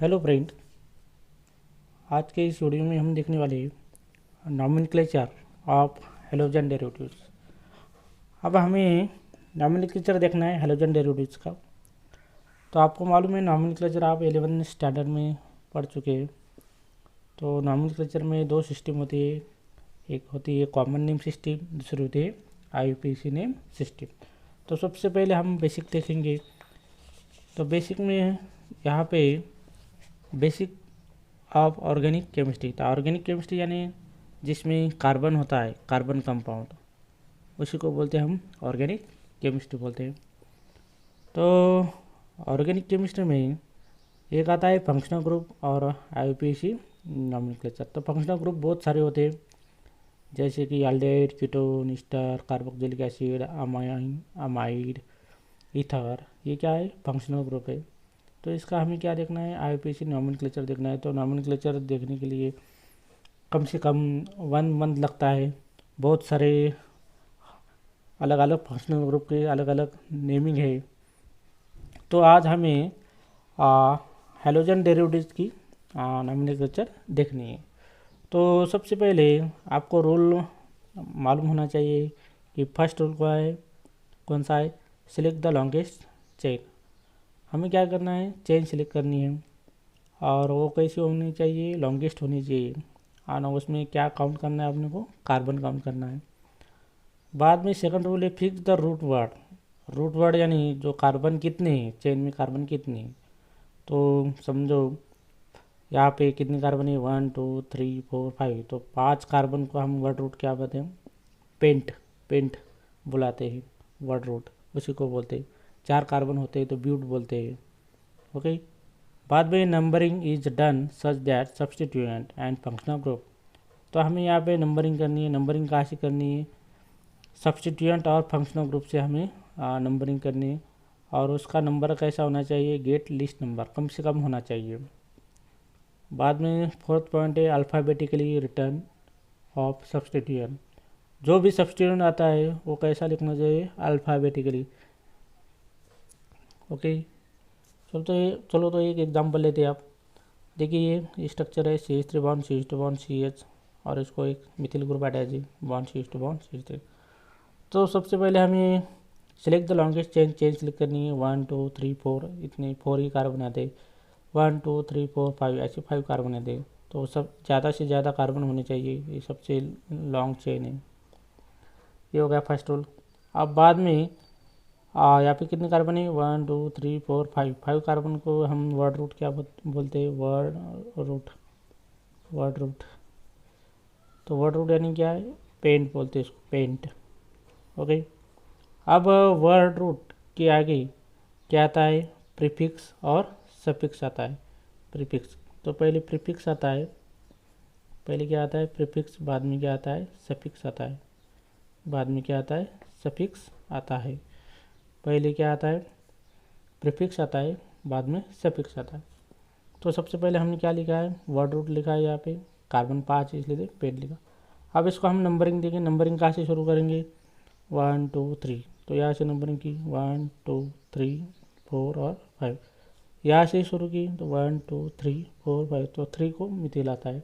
Hello friend. आज के इस वीडियो में हम देखने वाले हैं नॉमेनक्लेचर ऑफ हैलोजन डेरिवेटिव्स। अब हमें नॉमेनक्लेचर देखना है हैलोजन डेरिवेटिव्स का। तो आपको मालूम है नॉमेनक्लेचर आप 11 स्टैंडर्ड में पढ़ चुके हैं। तो नॉमेनक्लेचर में दो सिस्टम होती है, एक होती है कॉमन नेम सिस्टम, दूसरी होती है आईयूपीएसी नेम सिस्टम। तो सबसे पहले हम बेसिक देखेंगे। तो बेसिक में यहाँ पे बेसिक ऑफ ऑर्गेनिक केमिस्ट्री। तो ऑर्गेनिक केमिस्ट्री यानी जिसमें कार्बन होता है, कार्बन कंपाउंड, उसी को बोलते हैं हम ऑर्गेनिक केमिस्ट्री बोलते हैं। तो ऑर्गेनिक केमिस्ट्री में एक आता है फंक्शनल ग्रुप और आईयूपीएसी नॉमेनक्लेचर। तो फंक्शनल ग्रुप बहुत सारे होते हैं, जैसे कि aldehyde, ketone, ester, carboxylic acid, amine, amide, ether, ये क्या है? फंक्शनल ग्रुप है। तो इसका हमें क्या देखना है? आईयूपीएसी नॉमेनक्लेचर देखना है। तो नॉमेनक्लेचर देखने के लिए कम से कम 1 मंथ लगता है। बहुत सारे अलग अलग फंक्शनल ग्रुप के अलग अलग नेमिंग है। तो आज हमें हैलोजन डेरिवेटिव्स की नॉमेनक्लेचर देखनी है। तो सबसे पहले आपको रूल मालूम होना चाहिए कि फर्स्ट रूल क्या है, कौन सा है? Select the longest chain. हमें क्या करना है? चेन सिलेक्ट करनी है, और वो कैसी होनी चाहिए? लॉन्गेस्ट होनी चाहिए। और उसमें क्या काउंट करना है? अपने को कार्बन काउंट करना है। बाद में सेकंड रूल है fix the root word. Root word यानी जो कार्बन कितने हैं, चेन में कार्बन कितने हैं। तो समझो यहाँ पे कितने कार्बन है? 1 2 3 4 5। तो 5 कार्बन को हम वर्ड रूट क्या बोलते हैं? पेंट, पेंट बुलाते हैं वर्ड रूट, उसी को बोलते हैं। 4 कार्बन होते हैं तो ब्यूट बोलते हैं। ओके। बाद में numbering is done such that substituent and functional group. तो हमें यहाँ पे नंबरिंग करनी है। नंबरिंग कहाँ से करनी है? सब्सटीट्यूएंट और फंक्शनल ग्रुप से हमें नंबरिंग करनी है। और उसका नंबर कैसा होना चाहिए? गेट लिस्ट नंबर कम से कम होना चाहिए। बाद में फोर्थ पॉइंट है अल्फ़ाबेटिकली रिटर्न ऑफ सब्सटीट्यूएंट। जो भी सब्सटीट्यूएंट आता है वो कैसा लिखना चाहिए? अल्फ़ाबेटिकली। ओके। चलो तो एक एग्जांपल लेते हैं। आप देखिए ये स्ट्रक्चर है CH3 bond CH2 bond CH, और इसको एक मिथिल ग्रुप अटैच है बॉन्ड CH2 बॉन्ड CH3। तो सबसे पहले हमें select the longest chain select करनी है। 1 2 3 4, इतने 4 ही कार्बन आते हैं। 1 2 3 4 5, ऐसे 5 कार्बन आते हैं। तो सब ज़्यादा से ज़्यादा कार्बन होने चाहिए, ये सबसे लॉन्ग चेन है। ये हो गया फर्स्ट रूल। अब बाद में यहाँ पे कितने कार्बन है? 1 2 3 4 5। 5 कार्बन को हम वर्ड रूट क्या बोलते हैं? Word root, word root. तो वर्ड रूट यानी क्या है? पेंट बोलते हैं इसको, पेंट। ओके। अब वर्ड रूट के आगे क्या आता है? प्रीफिक्स और सफिक्स आता है। प्रीफिक्स, तो पहले प्रीफिक्स आता है। पहले क्या आता है? प्रीफिक्स। बाद में क्या आता है? सफिक्स आता है। बाद में क्या आता है? सफिक्स आता है। पहले क्या आता है? प्रीफिक्स आता है, बाद में सफिक्स आता है। तो सबसे पहले हमने क्या लिखा है? वर्ड रूट लिखा है यहाँ पे, कार्बन 5 इसलिए पेंट लिखा। अब इसको हम नंबरिंग देंगे। नंबरिंग कहाँ से शुरू करेंगे? 1 2 3। तो यहाँ से नंबरिंग की 1 2 3 4 और 5। यहाँ से शुरू की तो 1 2 3 4 5। तो 3 को मिथिल आता है।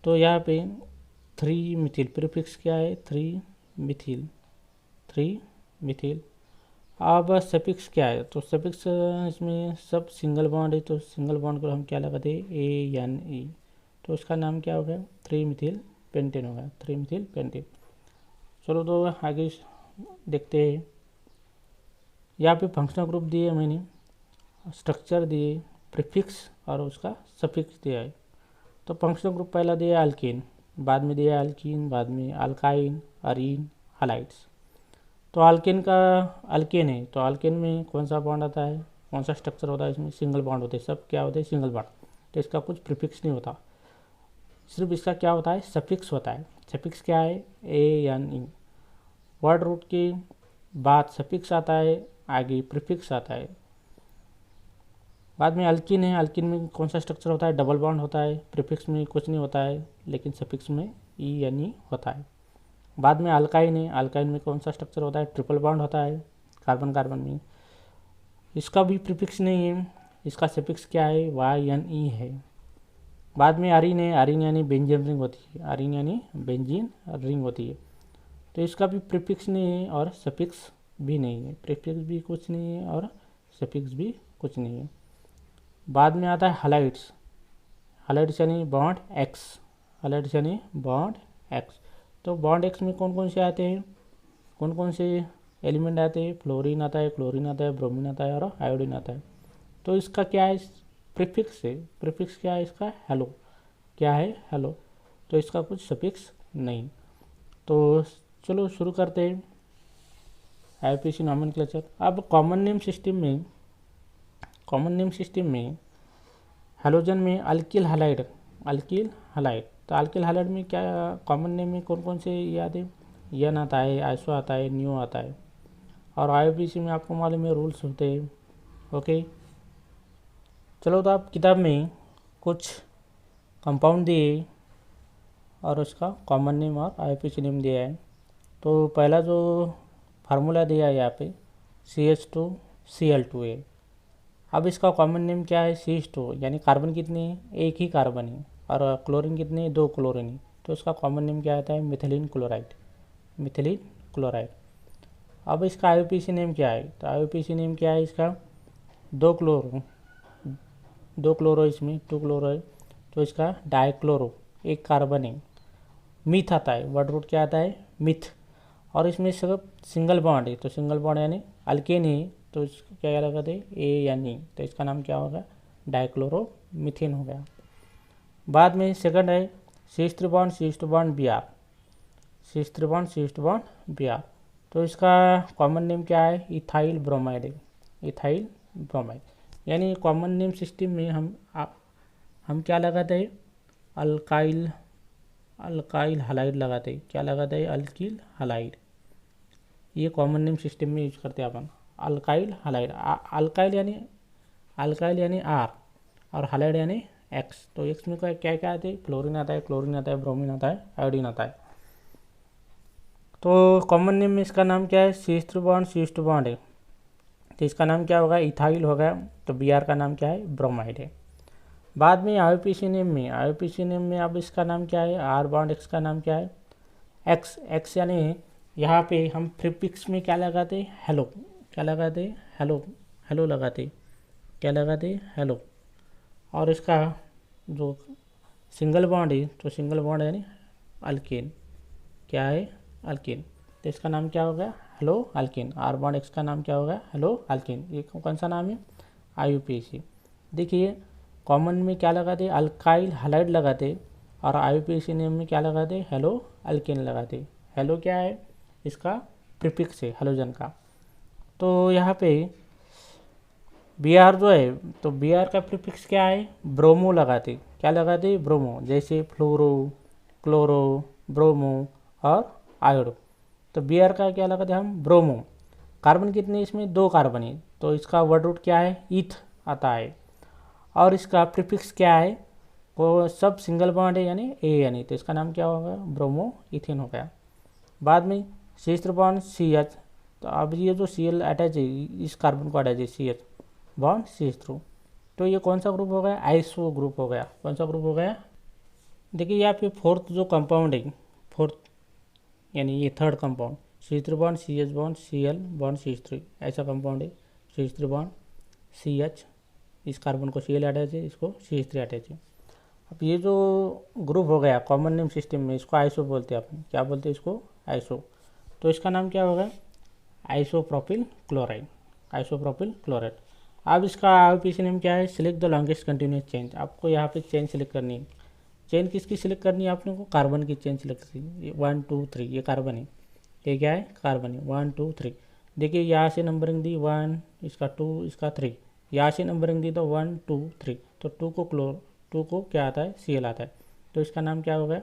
तो यहाँ पे 3 मिथिल, प्रीफिक्स क्या है? 3 मिथिल, 3 मिथिल। अब सफिक्स क्या है? तो सफिक्स इसमें सब सिंगल बॉन्ड है, तो सिंगल बॉन्ड को हम क्या लगाते हैं? ANE। तो इसका नाम क्या हो गया? 3 मिथिल पेंटेन हो गया, 3 मिथिल पेंटेन। चलो तो आगे देखते हैं। यहाँ पे फंक्शनल ग्रुप दिए मैंने, स्ट्रक्चर दिए, प्रीफिक्स और उसका सफिक्स दिया है। तो फंक्शनल ग्रुप पहला दिया अल्कीन, बाद में दिया अल्कीन, बाद में अल्काइन, अरीन, हलाइड्स। तो अल्केन का, अल्केन है तो अल्केन में कौन सा बॉन्ड आता है? कौन सा स्ट्रक्चर होता है? इसमें सिंगल बॉन्ड होते हैं। सब क्या होते हैं? Single bond. तो इसका कुछ प्रीफिक्स नहीं होता, सिर्फ इसका क्या होता है? सफिक्स होता है। सफिक्स क्या है? ANE। वर्ड रूट के बाद सफिक्स आता है, आगे प्रीफिक्स आता है। बाद में अल्किन है। अल्किन में कौन सा स्ट्रक्चर होता है? डबल बॉन्ड होता है। प्रीफिक्स में कुछ नहीं होता है, लेकिन सफिक्स में ENE होता है। बाद में अल्काइन है। अल्काइन में कौन सा स्ट्रक्चर होता है? ट्रिपल बॉन्ड होता है कार्बन कार्बन में। इसका भी प्रीफिक्स नहीं है, इसका सफिक्स क्या है, YNE है। बाद में आरिन है, आरिन यानी बेंजीन रिंग होती है, आरिन यानी बेंजीन रिंग होती है। तो इसका भी प्रीफिक्स नहीं है और सफिक्स भी नहीं है, प्रीफिक्स भी कुछ नहीं है और सफिक्स भी कुछ नहीं है। बाद में आता है हैलाइड्स। हैलाइड्स यानी बॉन्ड एक्स, हैलाइड्स यानी बॉन्ड एक्स। तो बॉन्ड एक्स में कौन कौन से आते हैं, कौन कौन से एलिमेंट आते हैं, फ्लोरीन आता है, क्लोरीन आता है, ब्रोमीन आता है और आयोडीन आता है। तो इसका क्या है, प्रीफिक्स है, प्रीफिक्स क्या है इसका, हेलो, क्या है, हेलो। तो इसका कुछ सफिक्स नहीं। तो चलो शुरू करते हैं IUPAC नॉमेनक्लेचर। अब कॉमन नेम सिस्टम में हेलोजन में अल्किल हैलाइड, तो अल्किल हैलाइड में क्या कॉमन नेम में कौन कौन से याद है, एन आता है, आइसो आता है, न्यू आता है। और IUPAC में आपको मालूम है रूल्स होते हैं। ओके, चलो तो आप किताब में कुछ कंपाउंड दिए और उसका कॉमन नेम और IUPAC नेम दिया है। तो पहला जो फार्मूला दिया है यहाँ पे CH2Cl2 है। अब इसका कॉमन नेम क्या है, CH2, यानी कार्बन कितने हैं, एक ही कार्बन है, और क्लोरीन कितने हैं, 2 क्लोरीन है। तो इसका कॉमन नेम क्या आता है, मिथिलीन क्लोराइड। अब इसका IUPAC नेम क्या है, तो IUPAC नेम क्या है इसका, 2 क्लोरो इसमें 2 क्लोरो है, तो इसका डाइक्लोरो, एक कार्बन है। मिथ आता है, वर्ड रूट क्या आता है, मिथ। और इसमें सब सिंगल बॉन्ड है, तो सिंगल बॉन्ड यानी अल्केन है, तो इसको क्या लगाते हैं, AN, तो इसका नाम क्या होगा, डाइक्लोरोमीथेन हो गया। बाद में सेकंड है CH3 बॉन्ड Br, तो इसका कॉमन नेम क्या है, इथाइल ब्रोमाइड है, यानी कॉमन नेम सिस्टम में हम क्या लगाते हैं, अल्काइल हैलाइड लगाते हैं, क्या लगाते हैं, अल्किल हैलाइड। ये कॉमन नेम सिस्टम में यूज करते हैं अपन, अल्काइल हैलाइड। अल्काइल यानी R और हैलाइड यानी X। तो X में क्या क्या आते हैं, क्लोरीन आता है, ब्रोमीन आता है, आयोडीन आता है। तो कॉमन नेम में इसका नाम क्या है, CH3 बॉन्ड है, तो इसका नाम क्या होगा, इथाइल होगा। तो Br का नाम क्या है, ब्रोमाइड है। बाद में IUPAC नेम में अब इसका नाम क्या है, R बॉन्ड X का नाम क्या है, X यानी यहाँ पे हम प्रीफिक्स में क्या लगाते हैं, हेलो, क्या लगाते हैं, हेलो लगाते, क्या लगाते, हेलो। और इसका जो सिंगल बॉन्ड है, तो सिंगल बॉन्ड यानी अल्केन, क्या है, अल्केन। तो इसका नाम क्या होगा, hello alkane. R bond X का नाम क्या होगा, हेलो अल्केन। ये कौन सा नाम है, IUPAC। देखिए कॉमन में क्या लगाते, अल्काइल हैलाइड लगाते, और IUPAC नेम में क्या लगाते, हेलो अल्केन लगाते। हेलो क्या है, इसका प्रीफिक्स है हेलोजन का। तो यहाँ पे Br जो है, तो Br का प्रीफिक्स क्या है, ब्रोमो लगाते, क्या लगाते, ब्रोमो, जैसे फ्लोरो, क्लोरो, ब्रोमो और आयोडो। तो Br का क्या लगाते हम, ब्रोमो। कार्बन कितने इसमें, 2 कार्बन है, तो इसका वर्ड रूट क्या है, ईथ आता है। और इसका प्रीफिक्स क्या है, वो सब सिंगल बॉन्ड है यानी AN, तो इसका नाम क्या होगा, ब्रोमो इथेन हो गया। बाद में CH3 बॉन्ड CH, तो अब ये जो Cl अटैच है, इस कार्बन को अटैच है, CH बॉन्ड CH3, तो ये कौन सा ग्रुप हो गया, आइसो ग्रुप हो गया। कौन सा ग्रुप हो गया, देखिए यहाँ पे फोर्थ जो कंपाउंड है, फोर्थ यानी ये third compound, CH3 bond CH bond Cl bond CH3, ऐसा कंपाउंड है, CH3 बॉन्ड CH, इस कार्बन को Cl अटैच है, इसको CH3 अटैच है। अब ये जो ग्रुप हो गया कॉमन नेम सिस्टम में, इसको आइसो बोलते हैं, अपन क्या बोलते हैं इसको, आइसो। तो इसका नाम क्या होगा, आइसोप्रोपिल क्लोराइड। अब इसका IUPAC नेम क्या है, select the longest continuous chain. आपको यहाँ पे चेन सिलेक्ट करनी है। चेन किसकी सिलेक्ट करनी है आपने को, कार्बन की चेन सिलेक्ट करनी है। 1 2 3 ये कार्बन है, ये क्या है, कार्बन है, 1 2 3। देखिए यहाँ से नंबरिंग दी 1, इसका 2, इसका 3, यहाँ से नंबरिंग दी तो 1 2 3, तो 2 को क्या आता है, Cl आता है। तो इसका नाम क्या होगा,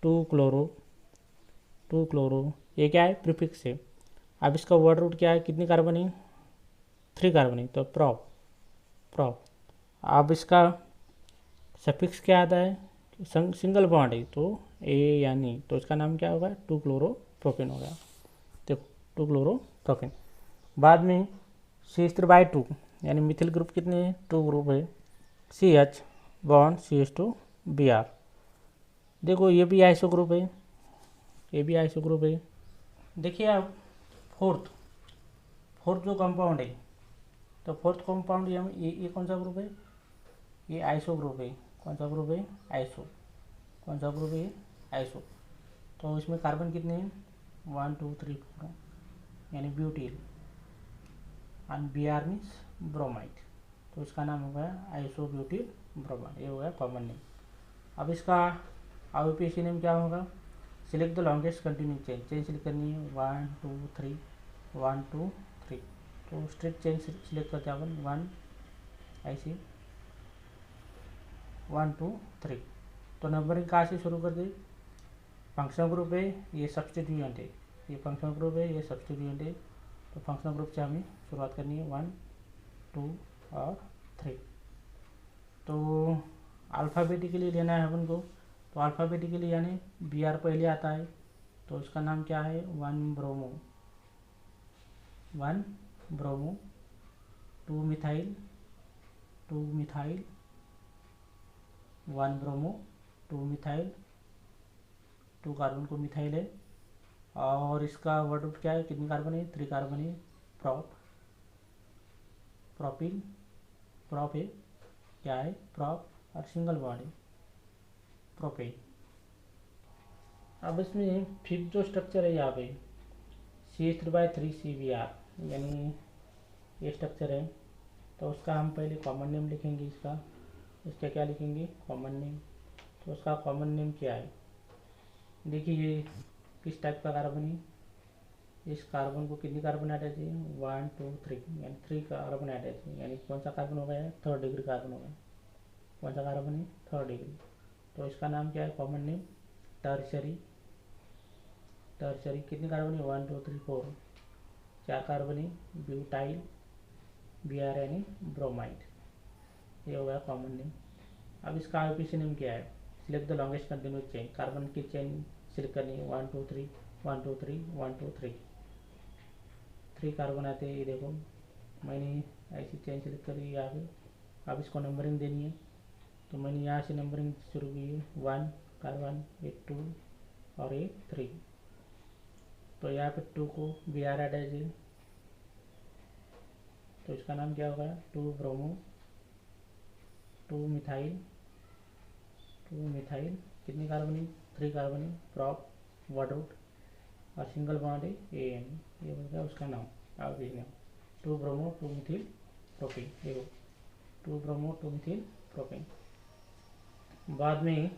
2 क्लोरो, ये क्या है, प्रीफिक्स है। अब इसका वर्ड रूट क्या है, कितनी कार्बन है, 3 कार्बन है, तो प्रोप। अब इसका सफिक्स क्या आता है, सिंगल बॉन्ड है, तो AN, तो इसका नाम क्या होगा, 2 क्लोरोप्रोपेन हो गया। देखो 2 क्लोरोप्रोपेन। बाद में CH3/2 यानी मिथिल ग्रुप कितने 2 ग्रुप है, CH बॉन्ड CH2Br। देखो ये भी आइसो ग्रुप है, ये भी आइसो ग्रुप है। देखिए अब फोर्थ जो कंपाउंड है, तो फोर्थ कंपाउंड ये कौन सा ग्रुप है, ये आइसो ग्रुप है। कौन सा ग्रुप है, आइसो। कौन सा ग्रुप है, आइसो। तो इसमें कार्बन कितने हैं, 1 2 3 4, यानी ब्यूटील। एंड Br मीन्स ब्रोमाइड, तो इसका नाम हो गया आइसो ब्यूटील ब्रोमाइड, ये हो गया कॉमन नेम। अब इसका IUPAC नेम क्या होगा, select the longest continuous chain select करनी है, 1 2 3 1 2 3। तो स्ट्रेट चेन सिलेक्ट करते हैं अपन 1, ऐसी 1 2 3। तो नंबरिंग कहाँ से शुरू कर दे, फंक्शनल ग्रुप है, ये सब्स्टिट्यूएंट है, ये फंक्शनल ग्रुप है, ये सब्स्टिट्यूएंट है। तो फंक्शनल ग्रुप से हमें शुरुआत करनी है 1 2 और 3। तो अल्फ़ाबेटिकली लेना है अपन को, तो अल्फ़ाबेटिकली यानी Br पहले आता है, तो इसका नाम क्या है, 1 bromo 2 methyl 1 bromo 2 methyl, 2 carbon को मिथाइल है। और इसका वर्ड रूट क्या है, कितने कार्बन है, 3 कार्बन है। प्रॉप है, क्या है, प्रॉप, और सिंगल बॉन्ड है प्रोपेन। अब इसमें फिफ्थ जो स्ट्रक्चर है यहाँ पे CH3/3CBr, यानी ये स्ट्रक्चर है। तो उसका हम पहले कॉमन नेम लिखेंगे, इसका क्या लिखेंगे, कॉमन नेम। तो उसका कॉमन नेम क्या है, देखिए ये किस टाइप का कार्बन है, इस कार्बन को कितनी कार्बन अटैच है, 1 2 3, यानी 3 कार्बन अटैच है। यानी कौन सा कार्बन हो गया, 3rd डिग्री कार्बन हो गया। कौन सा कार्बन है, 3rd डिग्री। तो इसका नाम क्या है, कॉमन नेम टर्शरी। कितने कार्बन है, 1 2 3 4, 4 कार्बन है। ब्यूटाइल, Br यानी ब्रोमाइड, ये हो गया कॉमन नेम। अब इसका IUPAC नेम क्या है, select the longest continuous chain, carbon की चेन सिलेक्ट करनी है, 1 2 3 1 2 3 1 2 3, 3 कार्बन आते हैं। ये देखो मैंने ऐसी चेन सिलेक्ट करी यहाँ पे। अब इसको नंबरिंग देनी है, तो मैंने यहाँ से नंबरिंग शुरू की है, 1 कार्बन, ये 2 और ये 3। तो यहाँ पे 2 को Br अटैच है, तो इसका नाम क्या होगा, 2 ब्रोमो 2 मिथाइल, कितनी कार्बन है, 3 कार्बन है। प्रॉप, वर्ड रूट, और सिंगल बॉन्ड है AN, ये हो गया उसका नाम। आप देखना 2 ब्रोमो 2 मिथिल प्रोपेन, देखो 2 ब्रोमो 2 मिथिल प्रोपेन। बाद में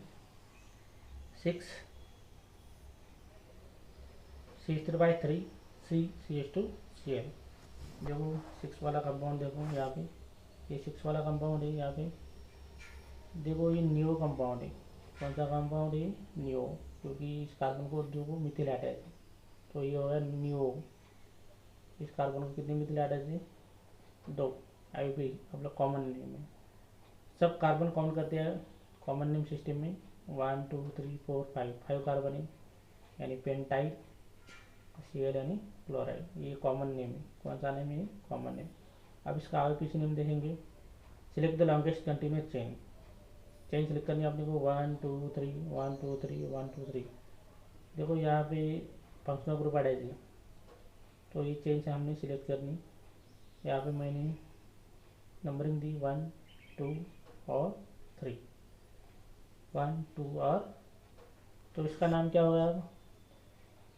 6 CH3/3 CH2Cl। देखो 6 वाला कंपाउंड, देखो यहाँ पे ये 6 वाला कंपाउंड है। यहाँ पे देखो ये नियो कंपाउंड है। कौन सा कंपाउंड है, नियो, क्योंकि इस कार्बन को 2 को मिथिल अटैच है, तो ये होगा नियो। इस कार्बन को कितने मिथिल अटैच है, 2। IUPAC मतलब कॉमन नेम है, सब कार्बन काउंट करते हैं कॉमन नेम सिस्टम में। 1 2 3 4 5 कार्बन है, यानी पेंटाइल। Cl यानी क्लोराइड, ये कॉमन नेम है। कौन सा नेम है, कॉमन नेम। अब इसका IUPAC नेम देखेंगे, select the longest continuous chain select करनी है आपने को, 1 2 3 1 2 3 1 2 3। देखो यहाँ पे फंक्शनल ग्रुप अटैच है, तो ये चेन से हमने सिलेक्ट करनी। यहाँ पे मैंने नंबरिंग दी 1 2 और 3, 1 2 और। तो इसका नाम क्या होगा,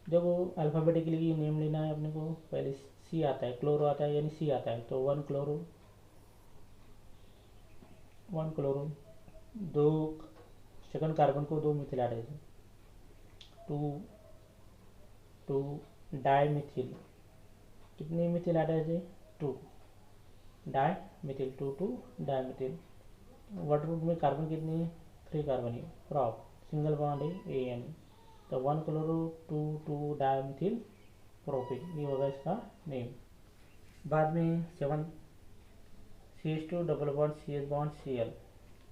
देखो अल्फ़ाबेटिकली नेम लेना है अपने को। पहले C आता है, क्लोरो आता है, यानी C आता है, तो 1 क्लोरो 2 सेकंड कार्बन को 2 मिथिल अटैच है, 2 डाई मिथिल, कितने मिथिल अटैच है, 2 di methyl, 2 di methyl. Word root में कार्बन कितने हैं, 3 कार्बन है। प्रॉप, सिंगल बॉन्ड है AN, तो 1 क्लोरो 2 डाई मिथिल प्रोपेन, ये होगा इसका नेम। बाद में 7 CH2 double bond CH bond Cl।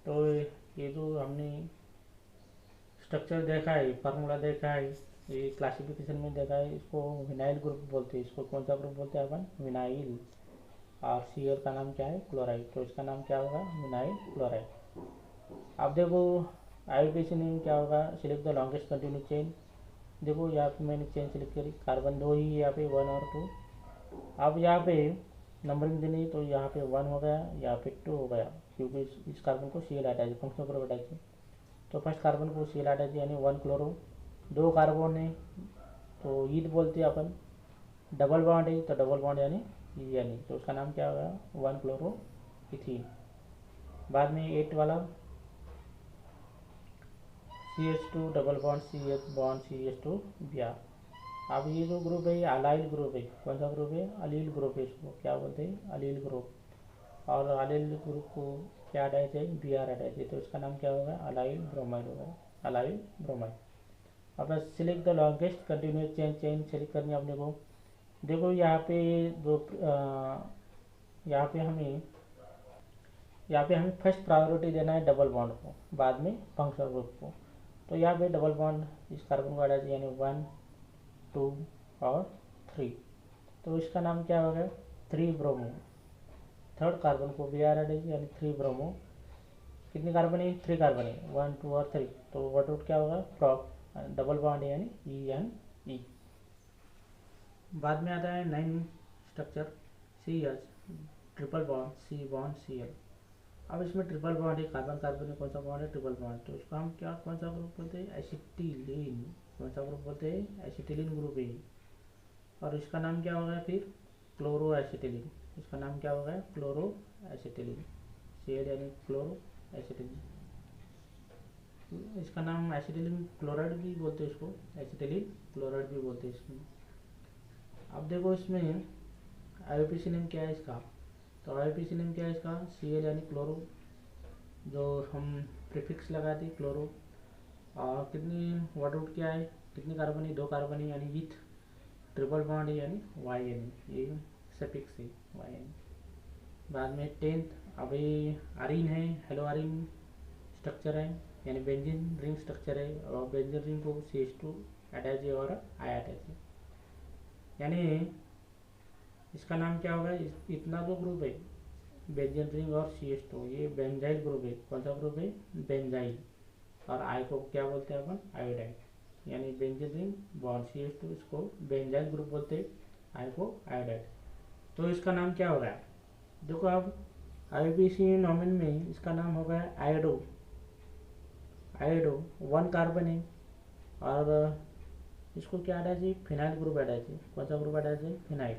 तो ये जो हमने स्ट्रक्चर देखा है, फार्मूला देखा है, ये क्लासिफिकेशन में देखा है, इसको विनाइल ग्रुप बोलते हैं। इसको कौन सा ग्रुप बोलते हैं अपन, विनाइल। और Cl का नाम क्या है, क्लोराइड, तो इसका नाम क्या होगा, विनाइल क्लोराइड। अब देखो IUPAC नेम क्या होगा, select the longest continuous chain. देखो यहाँ पे मैंने चेन सिलेक्ट करी, कार्बन 2 ही यहाँ पे 1 और 2। अब यहाँ पे नंबरिंग देनी, तो यहाँ पे 1 हो गया, यहाँ पे 2 हो गया, क्योंकि इस कार्बन को Cl attach, functional group attach है। तो फर्स्ट कार्बन को Cl अटैच यानी 1 क्लोरो, 2 कार्बन है तो ईथ बोलते हैं अपन, डबल बॉन्ड है तो डबल बॉन्ड यानी तो उसका नाम क्या होगा, 1 क्लोरो इथीन। बाद में 8 वाला CH2 double bond CH bond CH2 Br। अब ये जो ग्रुप है ये अलाइल ग्रुप है, कौन सा ग्रुप है, अलील ग्रुप है, इसको क्या बोलते हैं, अलील ग्रुप। और अलील ग्रुप को क्या अटैच है, Br अटैच है, तो इसका नाम क्या होगा, अलाइल ब्रोमाइड होगा, अलाइल ब्रोमाइड। अब select the longest continuous chain, chain select करनी है अपने को। देखो यहाँ पे दो यहाँ पे हमें फर्स्ट प्रायोरिटी देना है डबल बॉन्ड को, बाद में फंक्शनल ग्रुप को। तो यहाँ पे डबल बॉन्ड इस कार्बन को अटैच यानी 1 2 और 3, तो इसका नाम क्या होगा, 3 ब्रोमो। थर्ड कार्बन को Br अटैच यानी 3 ब्रोमो। कितने कार्बन है, 3 कार्बन है, 1 2 और 3, तो वर्ड आउट क्या होगा, प्रॉप, डबल बॉन्ड यानी ENE। बाद में आता है 9 structure CH triple bond C bond Cl। अब इसमें ट्रिपल बॉन्ड है, कार्बन कार्बन में कौन सा बॉन्ड है, ट्रिपल बॉन्ड, तो इसको हम क्या, कौन सा ग्रुप बोलते हैं, एसिटिलीन। कौन सा ग्रुप बोलते हैं, एसिटिलीन ग्रुप है। और इसका नाम क्या होगा फिर, क्लोरो एसिटिलीन। इसका नाम क्या होगा, क्लोरो एसिटिलीन, Cl यानी क्लोरो एसिटिलीन। इसका नाम एसिटिलीन क्लोराइड भी बोलते हैं, इसको एसिटिलीन क्लोराइड भी बोलते हैं इसमें। अब देखो इसमें IUPAC नेम क्या है इसका, तो IUPAC नेम क्या है इसका, Cl यानी क्लोरो, जो हम प्रीफिक्स लगाते हैं क्लोरो। और कितनी वर्ड आउट क्या है, कितनी कार्बन है, 2 कार्बन है यानी ईथ, ट्रिपल बॉन्ड है यानी YN, ये सफिक्स है YN। बाद में 10th अभी अरीन है, हेलो अरीन स्ट्रक्चर है यानी बेंजीन रिंग स्ट्रक्चर है, और बेंजीन रिंग को CH2 अटैच है और I अटैच है, यानी इसका नाम क्या होगा, इतना जो ग्रुप है बेंजीन रिंग और CH2 ये बेंजाइल ग्रुप है। कौन सा ग्रुप है, बेंजाइल। और I को क्या बोलते हैं अपन, आयोडाइड, यानी बेंजीन रिंग बॉन्ड CH2, इसको बेंजाइल ग्रुप बोलते हैं, I को आयोडाइड। तो इसका नाम क्या होगा, देखो अब IUPAC नॉमिन में इसका नाम होगा आयोडो। आयोडो 1 कार्बन है और इसको क्या अटैच है, फिनाइल ग्रुप अटैच है। कौन सा ग्रुप अटैच है, फिनाइल,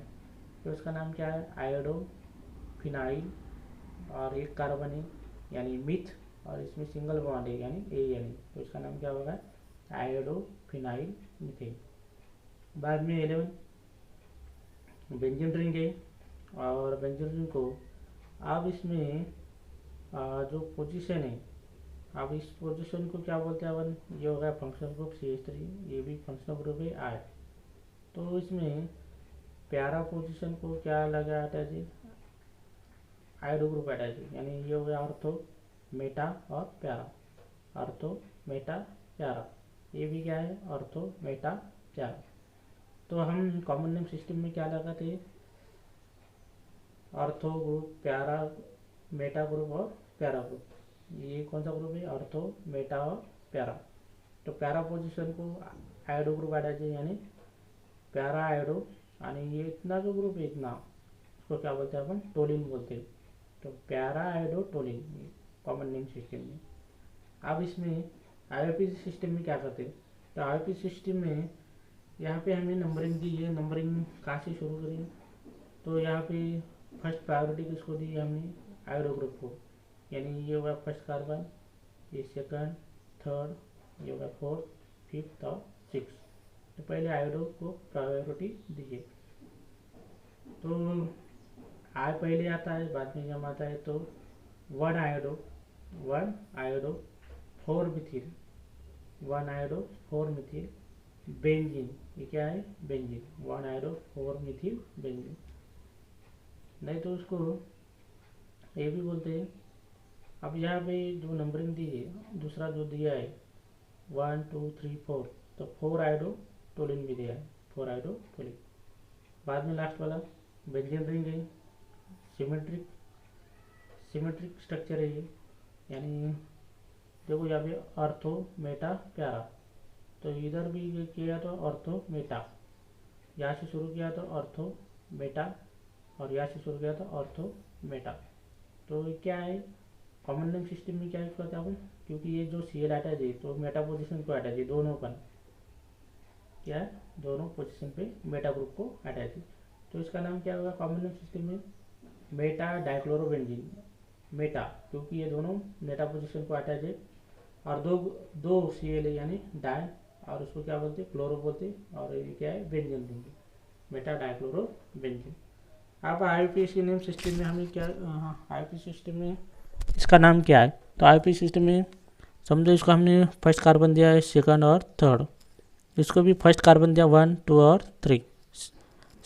तो इसका नाम क्या है, आयोडो फिनाइल। और 1 कार्बन है यानी मिथ, और इसमें सिंगल बॉन्ड है यानी ANE, तो इसका नाम क्या होगा, आयोडो फिनाइल मिथेन। बाद में 11 बेंजीन रिंग है, और बेंजीन रिंग को अब इसमें जो पोजीशन है, अब इस पोजीशन को क्या बोलते हैं अपन, ये हो गया फंक्शनल ग्रुप CH3, ये भी फंक्शनल ग्रुप है I। तो इसमें प्यारा पोजीशन को क्या लगा अटैच है, आयोडो ग्रुप अटैच है, यानी ये हो गया ऑर्थो मेटा और प्यारा, ऑर्थो मेटा प्यारा, ये भी क्या है, ऑर्थो मेटा प्यारा। तो हम कॉमन नेम सिस्टम में क्या लगाते हैं, ऑर्थो ग्रुप, प्यारा, मेटा ग्रुप और प्यारा ग्रुप। ये कौन सा ग्रुप है, ऑर्थो मेटा और प्यारा। तो प्यारा पोजीशन को आयोडो ग्रुप अटैच है यानी प्यारा आयोडो, यानी ये इतना जो ग्रुप है इतना, उसको क्या बोलते हैं अपन, टोलिन बोलते हैं। तो प्यारा iodo toluene common name system में। अब इसमें IUPAC सिस्टम में क्या करते हैं, तो IUPAC सिस्टम में यहाँ पे हमें नंबरिंग दी है, नंबरिंग कहाँ से शुरू करें, तो यहाँ पे फर्स्ट प्रायोरिटी किसको दी है हमने, आयोडो ग्रुप को, यानी ये होगा फर्स्ट कार्बन, ये सेकंड, थर्ड, ये होगा 4th 5th और 6th। तो पहले आयोडो को प्रायोरिटी दीजिए। तो I पहले आता है, बाद में जब आता है तो 1 iodo 4 Mithil, 1 iodo 4 Mithil benzene, ये क्या है, बेंजीन, 1 आयोडो 4 मिथिल बेंजीन। नहीं तो उसको ये भी बोलते हैं। अब यहाँ पे जो नंबरिंग दी है, दूसरा जो दिया है 1 2 3 4, तो 4 आयोडो टोलिन भी दिया है, 4 आयोडो टोलिन। बाद में लास्ट वाला बेंजीन रिंग है सिमेट्रिक स्ट्रक्चर है ये, यानी देखो यहाँ पे ऑर्थो मेटा पैरा, तो इधर भी ये किया तो ऑर्थो मेटा, यहाँ से शुरू किया तो ऑर्थो मेटा, और यहाँ से शुरू किया तो ऑर्थो मेटा। तो ये क्या है, कॉमन नेम सिस्टम में क्या यूज करते हैं अपन, क्योंकि ये जो सी एल अटैच है तो मेटा पोजिशन को अटैच है, दोनों पर क्या है, दोनों पोजिशन पे मेटा ग्रुप को अटैच है। तो इसका नाम क्या होगा कॉमन नेम सिस्टम में, मेटा डाइक्लोरोबेंजीन। मेटा क्योंकि ये दोनों मेटा पोजिशन को अटैच है, और दो सी एल है यानी डाई, और उसको क्या बोलते हैं, क्लोरो बोलते हैं, और ये क्या है, बेंजीन बोलते हैं, मेटा डाइक्लोरोबेंजीन। अब आईपीसी नेम सिस्टम में हमें क्या, आईपीसी सिस्टम में इसका नाम क्या है, तो आईपी सिस्टम में समझो इसको हमने फर्स्ट कार्बन दिया है, सेकंड और थर्ड, इसको भी फर्स्ट कार्बन दिया 1 2 और 3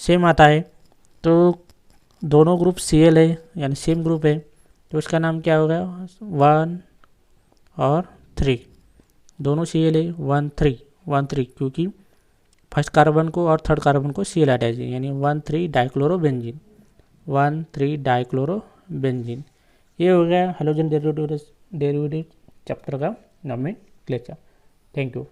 सेम आता है, तो दोनों ग्रुप Cl है यानी सेम ग्रुप है, तो इसका नाम क्या होगा 1 और 3, दोनों Cl है 1 3 क्योंकि फर्स्ट कार्बन को और थर्ड कार्बन को Cl अटैच है, यानी 1 3 डाइक्लोरोबेंजीन, 1 3 डाइक्लोरोबेंजीन। ये हो गया हेलोजन डेरिवेटिव चैप्टर का नॉमेनक्लेचर। Thank you.